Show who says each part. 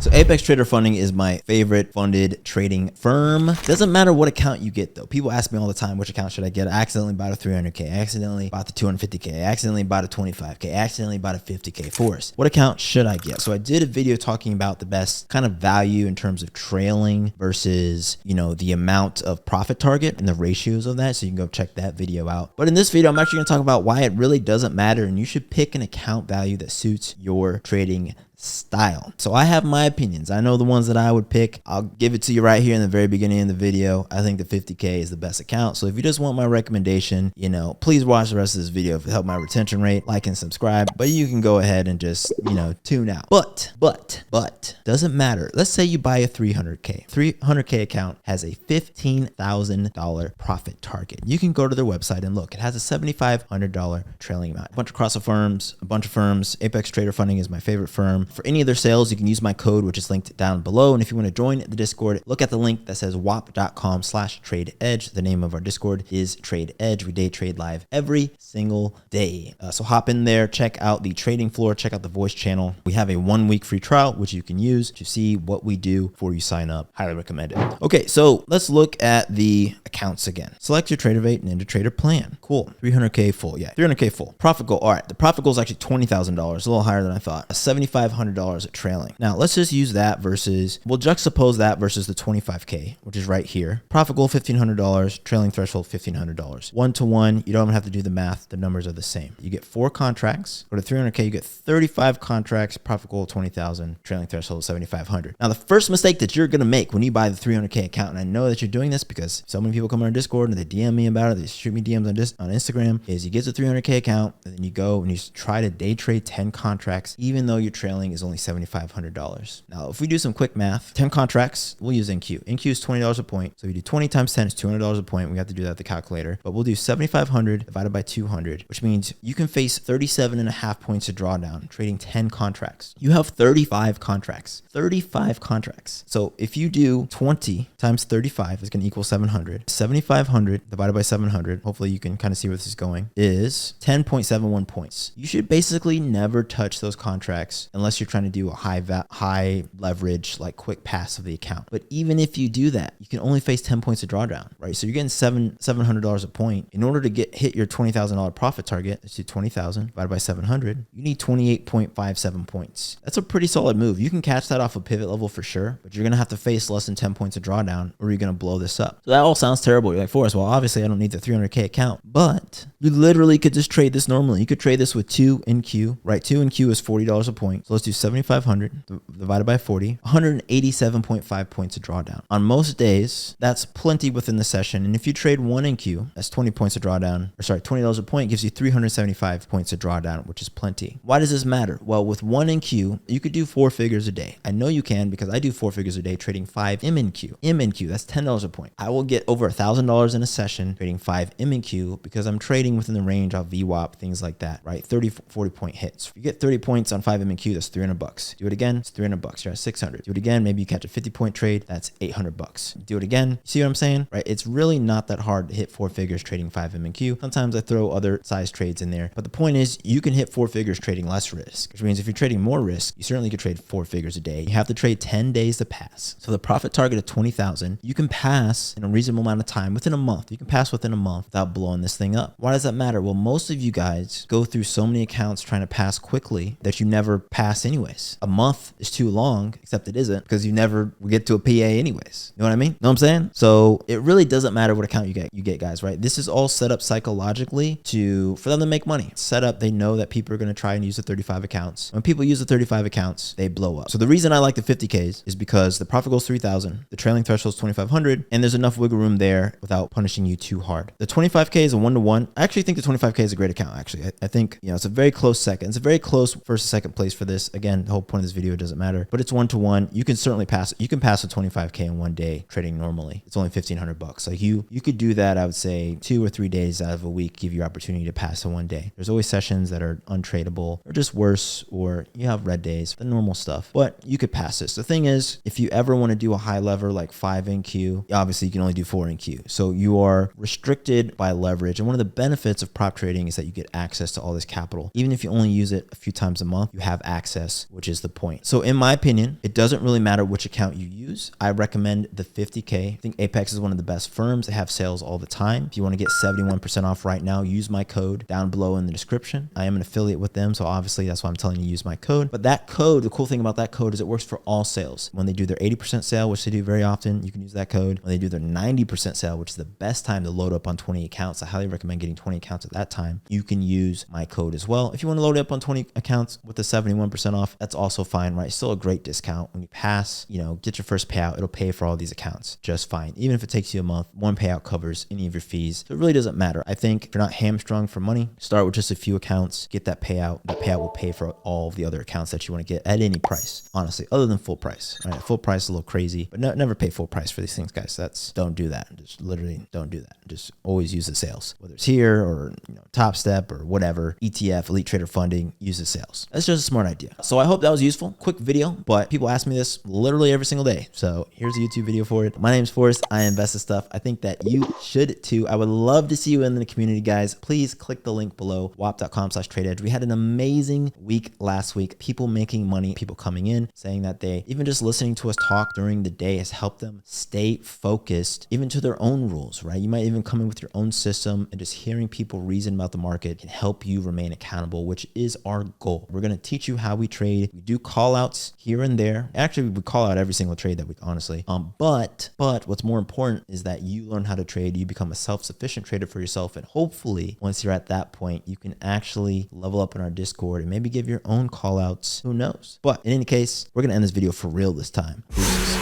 Speaker 1: So Apex Trader Funding is my favorite funded trading firm. Doesn't matter what account you get though. People ask me all the time, which account should I get? I accidentally bought a 300K. I accidentally bought the 250K. I accidentally bought a 25K. I accidentally bought a 50K. Forrest, what account should I get? So I did a video talking about the best kind of value in terms of trailing versus, you know, the amount of profit target and the ratios of that. So you can go check that video out. But in this video, I'm actually going to talk about why it really doesn't matter and you should pick an account value that suits your trading style. So I have my opinions. I know the ones that I would pick. I'll give it to you right here in the very beginning of the video. I think the 50K is the best account. So if you just want my recommendation, you know, please watch the rest of this video to help my retention rate, like and subscribe, but you can go ahead and just, you know, tune out. But doesn't matter. Let's say you buy a 300K account has a $15,000 profit target. You can go to their website and look, it has a $7,500 trailing amount. A bunch of firms, Apex Trader Funding is my favorite firm. For any of their sales, you can use my code, which is linked down below. And if you want to join the Discord, look at the link that says wap.com/tradeedge. The name of our Discord is Trade Edge. We day trade live every single day. So hop in there, check out the trading floor, check out the voice channel. We have a 1-week free trial, which you can use to see what we do before you sign up. Highly recommend it. Okay, so let's look at the accounts again. Select your TraderVate Ninja Trader plan. Cool. 300K full. Yeah, 300K full. Profit goal. All right, the profit goal is actually $20,000, a little higher than I thought. $7,500 at trailing. Now let's just use that versus, we'll juxtapose that versus the 25K, which is right here. Profit goal $1,500, trailing threshold $1,500. 1-to-1, you don't even have to do the math. The numbers are the same. You get 4 contracts. Go to 300K, you get 35 contracts, profit goal 20,000, trailing threshold 7,500. Now the first mistake that you're going to make when you buy the 300K account, and I know that you're doing this because so many people come on our Discord and they DM me about it, they shoot me DMs on Instagram, is you get the 300K account and then you go and you try to day trade 10 contracts, even though your trailing is only $7,500. Now, if we do some quick math, 10 contracts, we'll use NQ. NQ is $20 a point. So we do 20 times 10 is $200 a point. We have to do that with the calculator, but we'll do 7,500 divided by 200, which means you can face 37.5 points of drawdown trading 10 contracts. You have 35 contracts. So if you do 20 times 35 is going to equal 700. 7,500 divided by 700, hopefully you can kind of see where this is going, is 10.71 points. You should basically never touch those contracts unless you're trying to do a high leverage, like quick pass of the account. But even if you do that, you can only face 10 points of drawdown, right? So you're getting $700 a point. In order to hit your $20,000 profit target, let's do 20,000 divided by 700, you need 28.57 points. That's a pretty solid move. You can catch that off a pivot level for sure, but you're going to have to face less than 10 points of drawdown or you're going to blow this up. So that all sounds terrible. You're like, Forrest, well, obviously I don't need the 300K account, but you literally could just trade this normally. You could trade this with 2 NQ, right? 2 NQ is $40 a point. So let's do 7,500 divided by 40, 187.5 points of drawdown. On most days, that's plenty within the session. And if you trade 1 NQ, that's 20 points of drawdown, or sorry, $20 a point gives you 375 points of drawdown, which is plenty. Why does this matter? Well, with 1 NQ, you could do 4 figures a day. I know you can because I do 4 figures a day trading 5 MNQ. MNQ, that's $10 a point. I will get over $1,000 in a session trading 5 MNQ because I'm trading within the range of VWAP, things like that, right? 30, 40 point hits. If you get 30 points on 5 MNQ, that's $300. Do it again, it's $300. You're at 600. Do it again, maybe you catch a 50-point trade, that's $800. Do it again. See what I'm saying? Right? It's really not that hard to hit 4 figures trading 5 MNQ. Sometimes I throw other size trades in there, but the point is you can hit 4 figures trading less risk, which means if you're trading more risk, you certainly could trade 4 figures a day. You have to trade 10 days to pass. So the profit target of 20,000, you can pass in a reasonable amount of time within a month. You can pass within a month without blowing this thing up. Why does that matter? Well, most of you guys go through so many accounts trying to pass quickly that you never pass anyways. A month is too long, except it isn't because you never get to a PA anyways. You know what I mean? Know what I'm saying? So it really doesn't matter what account you get guys, right? This is all set up psychologically for them to make money. It's set up, they know that people are going to try and use the 35 accounts. When people use the 35 accounts, they blow up. So the reason I like the 50Ks is because the profit goal is 3,000, the trailing threshold is 2,500, and there's enough wiggle room there without punishing you too hard. The 25K is a 1-to-1. I actually think the 25K is a great account, actually. I think, you know, it's a very close second. It's a very close first and second place for this. Again, the whole point of this video doesn't matter, but it's 1-to-1. You can certainly pass. You can pass a 25K in one day trading normally. It's only $1,500. Like you could do that, I would say 2 or 3 days out of a week, give you opportunity to pass in one day. There's always sessions that are untradeable or just worse, or you have red days, the normal stuff, but you could pass this. The thing is, if you ever want to do a high lever like 5 NQ, obviously you can only do 4 NQ. So you are restricted by leverage. And one of the benefits of prop trading is that you get access to all this capital. Even if you only use it a few times a month, you have access access, which is the point. So in my opinion, it doesn't really matter which account you use. I recommend the 50K. I think Apex is one of the best firms. They have sales all the time. If you want to get 71% off right now, use my code down below in the description. I am an affiliate with them, so obviously that's why I'm telling you to use my code. But that code, the cool thing about that code is it works for all sales. When they do their 80% sale, which they do very often, you can use that code. When they do their 90% sale, which is the best time to load up on 20 accounts, I highly recommend getting 20 accounts at that time. You can use my code as well. If you want to load it up on 20 accounts with the 71% off, that's also fine, right? Still a great discount. When you pass, get your first payout, it'll pay for all these accounts just fine. Even if it takes you a month, one payout covers any of your fees. So it really doesn't matter. I think if you're not hamstrung for money, start with just a few accounts, get that payout. That payout will pay for all of the other accounts that you want to get at any price, honestly, other than full price. Right? Full price is a little crazy, but never pay full price for these things, guys. Don't do that. Just literally don't do that. Just always use the sales, whether it's here or Top Step or whatever, ETF, Elite Trader Funding, use the sales. That's just a smart idea. So I hope that was useful. Quick video, but people ask me this literally every single day. So here's a YouTube video for it. My name's Forrest. I invest in stuff. I think that you should too. I would love to see you in the community, guys. Please click the link below, wap.com/tradeedge. We had an amazing week last week. People making money, people coming in, saying that they, even just listening to us talk during the day has helped them stay focused, even to their own rules, right? You might even come in with your own system, and just hearing people reason about the market can help you remain accountable, which is our goal. We're going to teach you how we trade. We do call outs here and there. Actually, we call out every single trade that week, honestly. But what's more important is that you learn how to trade. You become a self-sufficient trader for yourself. And hopefully, once you're at that point, you can actually level up in our Discord and maybe give your own call outs. Who knows? But in any case, we're going to end this video for real this time. Peace.